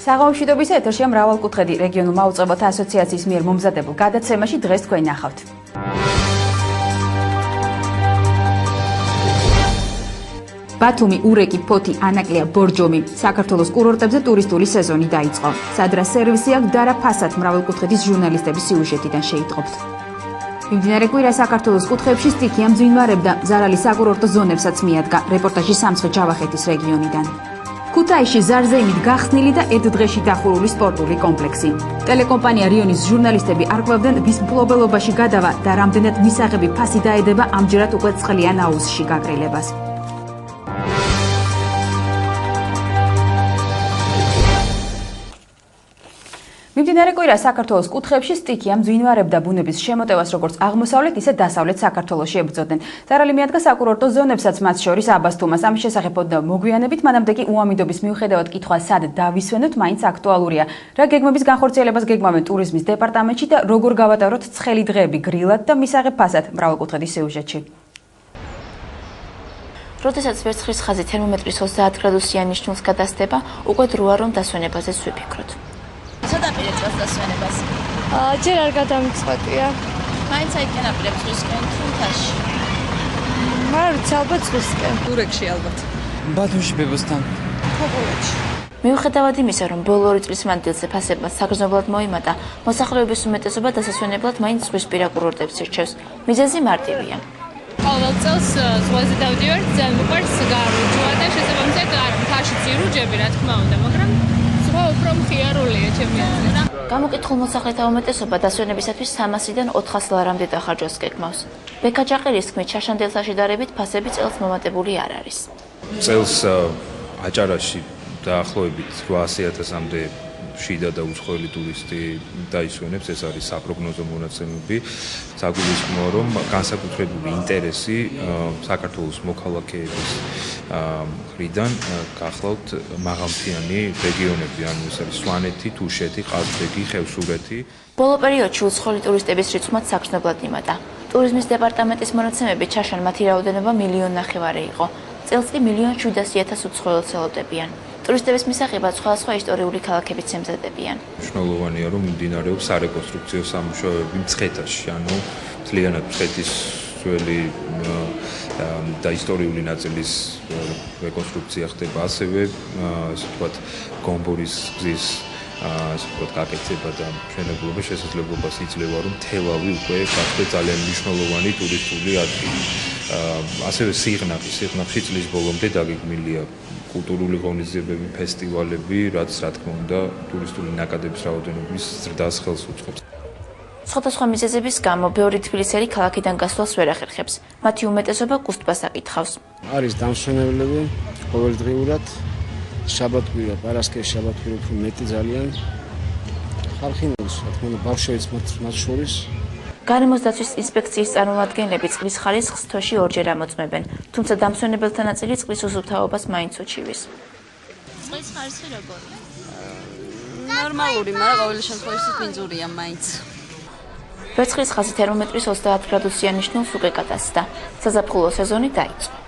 საღამოშვიდობის ეთერშია მრავალკუთხედი რეგიონულ მაუწყებელთა ასოციაციის მიერ მომზადებულ გადაცემაში დღეს თქვენ ნახავთ. ბათუმი, ურეკი, ფოთი, ანაკლია, ბორჯომი. საქართველოს კურორტებზე ტურისტული სეზონი დაიწყო. სადრა სერვისი აქვს დარა ფასად მრავალკუთხედის ჟურნალისტების სიუჟეტიდან შეიტყობთ. მიმდინარე კვირა საქართველოს კუთხეებში სტიქია მძვინვარებდა, ზარალი საკურორტო ზონებსაც მიადგა. რეპორტაჟი სამცხე-ჯავახეთის რეგიონიდან. ქუთაისში ზარზეიმით გახსნილი და ერთ დღეში დახურული სპორტული კომპლექსი. ტელეკომპანია რიონის ჟურნალისტები არკვევდნენ ვის მფლობელობაში გადავა და რამდენად მისაღები ფასი დაედება ამჯერად უკვე წყლიან აუზში გაგრილებას. მიმდინარე კვირა საქართველოს კუთხეებში სტიქია მძვინვარებდა ბუნების შემოტევას როგორც აღმოსავლეთ, ისე დასავლეთ საქართველოში ებრძოდნენ. ზარალი მიადგა საკურორტო ზონებსაც, მათ შორის აბასთუმას. ამის შესახებ მოგვიანებით, მანამდე კი უამიდობის მიუხედავად კითხვა სად დავისვენოთ, მაინც აქტუალურია. რა გეგმების განხორციელებას გეგმავენ ტურიზმის დეპარტამენტში და როგორ გავატაროთ ცხელი დღეები გრილად და მისაღებ ფასად მრავალკუთხედის სიუჟეტში. როდესაც ვერცხლის ხაზი თერმომეტრის 30 გრადუსიან ნიშნულს გადასდება, უკვე დროა რომ დასვენებაზე ვიფიქროთ. ცოტა პირებს დასვენებას. ჯერ არ გადამწყვეტია. მაინც აიდგენ აპირებს ზღვისკენ თუნთაში. არ ვიცი, ალბათ ზღვისკენ. ურეკში ალბათ. ბათუმში ბებოსთან. ქობულეთში. მიუხედავად იმისა, რომ ბოლო 2 წლის მანძილზე ფასებმა საგრძნობლად მოიმატა, მოსახლეობის უმეტესობა დასასვენებლად მაინც ზღვისპირა კურორტებს ირჩევს. მიზეზი მარტივია. ყოველ წელს ზღვაზე დავდივართ, ძალიან მიყვარს გარუჯვა და შესაბამისად არ მთაში წირუჯები, რა თქმა უნდა, მაგრამ ზღვა უფრო მხიარულია ჩემი აზრით. გამოკითხულ მოსახლეთა უმეტესობა დასვენებისათვის 300-დან 400 ლარამდე დახარჯვას გეგმავს. ბექა ჯაყირის თქმით, შაშანდილთა შედარებით ფასები წელს მომატებული არ არის. წელს აჭარაში დაახლოებით 800,000-მდე შიდა და უცხოელი ტურისტი დაისვენებს, ეს არის საპროგნოზო მონაცემები. საგულისხმოა, რომ განსაკუთრებული ინტერესი საქართველოს მოქალაქეების მხრიდან გახლავთ მაღალმთიანი რეგიონები, ანუ ეს არის სვანეთი, თუშეთი, ყაზბეგი, ხევსურეთი. ბოლო პერიოდში უცხოელი ტურისტების რიცხვმაც საგრძნობლად იმატა. ტურიზმის დეპარტამენტის მონაცემებით ჩაშან მათი რაოდენობა 1,5 მილიონი იყო. წელს კი 1,700,000 უცხოელს ელოდებიან. ტურისტების მისაღებად სხვადასხვა ისტორიული ქალაქებიც ემზადებიან. მნიშვნელოვანია, რომ მიმდინარეობს სარეკონსტრუქციო სამუშაოები მცხეთაში, ანუ მთლიანად მცხეთის ძველი და ისტორიული ნაწილის რეკონსტრუქცია ხდება, ასევე ასე ვთქვათ, გომბორის გზის ასე ვთქვათ, გაკეთება და მშენებლობა შესაძლებლობას იძლევა, რომ თელავი უკვე გახდეს ძალიან მნიშვნელოვანი ტურისტული ადგილი. ასევე სიღნაღში წლის ბოლომდე დაგეგმილია კულტურული ღონისძიებები, ფესტივალები, რაც რა თქმა უნდა ტურისტული ნაკადების რაოდენობის ზრდას ხელს უწყობს. სხვადასხვა მიზეზების გამო ბევრი თბილისელი ქალაქიდან გასვლას ვერ ახერხებს. მათი უმეტესობა კუსტბას აკითხავს. არის დამსვენებლები ყოველდღიურად, შაბათ-კვირა, პარასკევს შაბათ-კვირა უფრო მეტი ძალიან. ხალხი ნოს, რა თქმა უნდა, ბავშვებიც მათ შორის. გარემოს დაცვის ინსპექციის წარმომადგენლები წყლის ხარისხს თვეში 2 ჯერ ამოწმებენ, თუმცა დამსვენებელთა ნაწილი წყლის უზრუნველთაობას მაინც უჩივის. წყლის ხარისხი როგორია? ნორმალური, მაგრამ ყოველი შემთხვევაში მინძურია მაინც. ვერცხლის ხაზი თერმომეტრის 30 გრადუსიან ნიშნულს უკვე გადასცდა. საზაფხულო სეზონი დაიწყო.